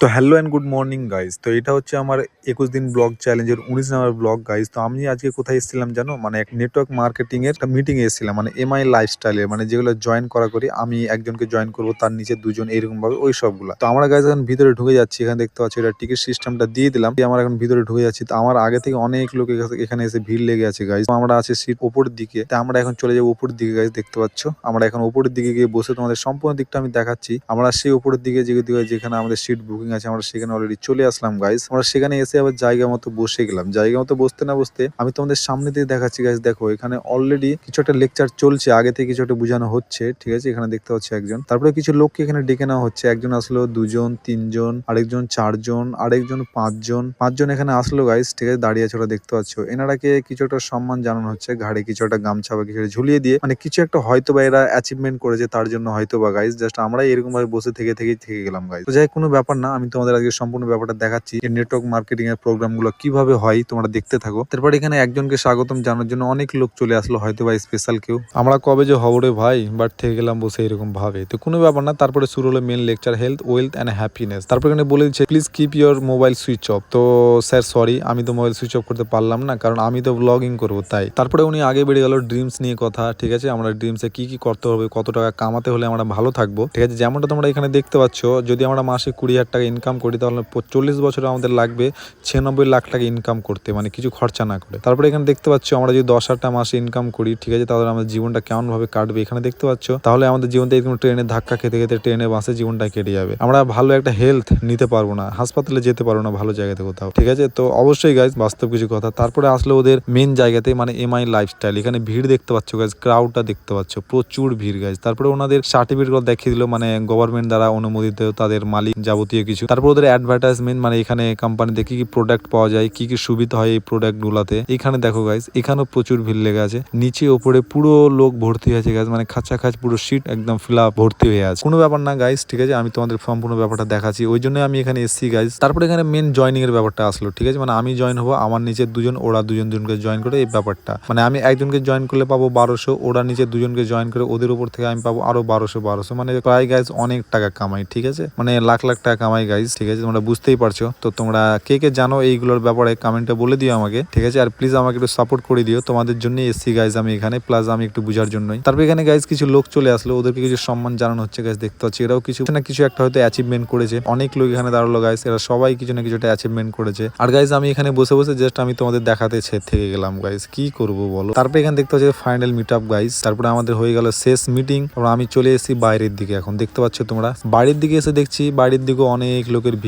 তো hello and good morning guys. তো এটা হচ্ছে আমার ২১ দিন ব্লগ চ্যালেঞ্জের ১৯ নাম্বার ব্লগ গাইস। তো আমি আজকে কোথায় এসেছিলাম জানো? মানে এক নেটওয়ার্ক মার্কেটিং এর একটা মিটিং এ এসেছিলাম। মানে এমআই লাইফস্টাইল এর মানে যেগুলো জয়েন করি আমি একজনকে জয়েন করব, তার নিচে ২ জন এরকম ভাবে ওই সবগুলা। তো আমরা গাইস এখন ভিতরে ঢুকে যাচ্ছি। এখানে দেখতে পাচ্ছি এটা টিকেট সিস্টেমটা দিয়ে দিলাম। দিয়ে আমরা এখন ভিতরে ঢুকে যাচ্ছি। তো আমার আগে থেকে অনেক লোক এখানে এসে ভিড় লেগে আছে গাইস। তো আমরা আছি সিট উপরের দিকে। তো আমরা এখন চলে যাব উপরের দিকে গাইস, দেখতে পাচ্ছ। আমরা এখন উপরের দিকে গিয়ে বসে তোমাদের সম্পূর্ণ দিকটা আমি দেখাচ্ছি। আমরা সেই উপরের দিকে যেখানে আমাদের সিট বুকিং আছে আমরা সেখানে অলরেডি চলে আসলাম গাইস। আমরা সেখানে এসে আবার জায়গা মতো বসে গেলাম। জায়গা মতো বসতে না বসতে আমি তোমাদের সামনে দিয়ে দেখাচ্ছি গাইস। দেখো এখানে অলরেডি কিছু একটা লেকচার চলছে, আগে থেকে কিছু একটা বোঝানো হচ্ছে, ঠিক আছে। এখানে দেখতে পাচ্ছি একজন, তারপরে কিছু লোককে এখানে ডেকে নেওয়া হচ্ছে। একজন আসলো, দুজন, তিনজন, আরেকজন চারজন, আরেকজন পাঁচজন এখানে আসলো গাইস, ঠিক আছে। দাঁড়িয়ে আছে ওরা, দেখতে পাচ্ছ। এনারাকে কিছু একটা সম্মান জানানো হচ্ছে, ঘাড়ে কিছু একটা গামছা বা কিছু একটা ঝুলিয়ে দিয়ে, মানে কিছু একটা হয়তো বা এরা অ্যাচিভমেন্ট করেছে তার জন্য হয়তো বা গাইস। জাস্ট আমরা এরকম ভাবে বসে থেকে গেলাম গাইস। তো যাই কোনো ব্যাপার না, আমি তোমাদের আজকে সম্পূর্ণ ব্যাপারটা দেখাচ্ছি। এই নেটওয়ার্ক মার্কেটিং এর প্রোগ্রাম গুলো কিভাবে হয় তোমরা দেখতে থাকো। তারপর এখানে একজনকে স্বাগতম জানানোর জন্য অনেক লোক চলে আসলো, হয়তো বা স্পেশাল কেউ। আমরা কবে যে হব রে ভাই, বাট থেকে গেলাম বসে এরকম ভাবে। তো কোনো ব্যাপার না, তারপরে শুরু হলো main lecture, health, wealth and happiness. তারপর এখানে বলে দিচ্ছে please keep your mobile switch off. তো স্যার সরি, আমি তো মোবাইল সুইচ অফ করতে পারলাম না, কারণ আমি তো ব্লগিং করবো তাই। তারপরে উনি আগে বেড়ে গেল ড্রিমস নিয়ে কথা, ঠিক আছে। আমরা ড্রিমসে কি কি করতে হবে, কত টাকা কামাতে হলে আমরা ভালো থাকবো, ঠিক আছে। যেমনটা তোমরা এখানে দেখতে পাচ্ছ, যদি আমরা মাসে ২০,০০০ টাকা ইনকাম করি তাহলে ৪০ বছরে আমাদের লাগবে ৯৬ লাখ টাকা ইনকাম করতে, মানে কিছু খরচা না করে। তারপরে এখানে দেখতে পাচ্ছ আমরা যদি ১০,০০০ টাকা মাসে ইনকাম করি, ঠিক আছে, তাহলে আমাদের জীবনটা কেমন ভাবে কাটবে এখানে দেখতে পাচ্ছ। তাহলে আমাদের জীবনটা এরকম ট্রেনে ধাক্কা খেতে খেতে ট্রেনে বাসে জীবনটা কেটে যাবে। আমরা ভালো একটা হেলথ নিতে পারবো না, হাসপাতালে যেতে পারবো না ভালো জায়গাতে কোথাও, ঠিক আছে। তো অবশ্যই গাইজ বাস্তব কিছু কথা। তারপরে আসলে ওদের মেন জায়গাতে, মানে এমআই লাইফস্টাইল। এখানে ভিড় দেখতে পাচ্ছ গাইজ, ক্রাউডটা দেখতে পাচ্ছ, প্রচুর ভিড় গাইজ। তারপরে ওনাদের সার্টিফিকেট গুলো দেখিয়ে দিল, মানে গভর্নমেন্ট দ্বারা অনুমোদিত, তাদের মালিক যাবতীয় কিছু। তারপর ওদের অ্যাডভার্টাইজমেন্ট, মানে এখানে কোম্পানিতে কি কি প্রোডাক্ট পাওয়া যায়, কি কি সুবিধা হয় এই প্রোডাক্ট গুলাতে। এখানে দেখো গাইজ, এখানেও প্রচুর ভিড় লেগে আছে। নিচে ওপরে পুরো লোক ভর্তি হয়েছে গাইজ, মানে খাঁচ পুরো সিট একদম ফিল আপ ভর্তি হয়ে আছে। কোনো ব্যাপার না গাইজ, ঠিক আছে, আমি তোমাদের সম্পূর্ণ ব্যাপারটা দেখাচ্ছি, ওই জন্য আমি এখানে এসেছি গাইজ। তারপরে এখানে মেন জয়নিং এর ব্যাপারটা আসলো, ঠিক আছে। মানে আমি জয়েন হবো, আমার নিচে দুজন, ওরা দুজনকে জয়েন করে এই ব্যাপারটা, মানে আমি একজনকে জয়েন করলে পাবো ১২০০, ওরা নিচে দুজনকে জয়েন করে ওদের উপর থেকে আমি পাবো আরো ১২০০, মানে প্রায় গাইজ অনেক টাকা কামাই, ঠিক আছে। মানে লাখ লাখ টাকা কামাই গাইজ, ঠিক আছে। তোমরা বুঝতেই পারছো। তো তোমরা কে কে জানো এইগুলোর ব্যাপারে কমেন্টে বলে দিও আমাকে, ঠিক আছে। আর প্লিজ আমাকে একটু সাপোর্ট করে দিও, তোমাদের জন্যই এসছি গাইজ আমি এখানে, প্লাস আমি একটু বুঝার জন্যই। তারপর এখানে গাইজ কিছু লোক চলে আসলো, ওদেরকে কিছু সম্মান জানানো হচ্ছে গাইজ, দেখতে পাচ্ছি। এরাও কিছু না কিছু একটা হয়তো অ্যাচিভমেন্ট করেছে। অনেক লোক এখানে দাঁড়ালো গাইজ, এরা সবাই কিছু না কিছু একটা অ্যাচিভমেন্ট করেছে। আর গাইজ আমি এখানে বসে বসে জাস্ট আমি তোমাদের দেখাতে থেকে গেলাম গাইজ, কি করবো বলো। তারপর এখানে দেখতে পাচ্ছি ফাইনাল মিট আপ গাইজ। তারপরে আমাদের হয়ে গেল শেষ মিটিং। তারপর আমি চলে এসেছি বাইরের দিকে, এখন দেখতে পাচ্ছ তোমরা। বাড়ির দিকে এসে দেখছি, বাড়ির দিকে অনেক লোকের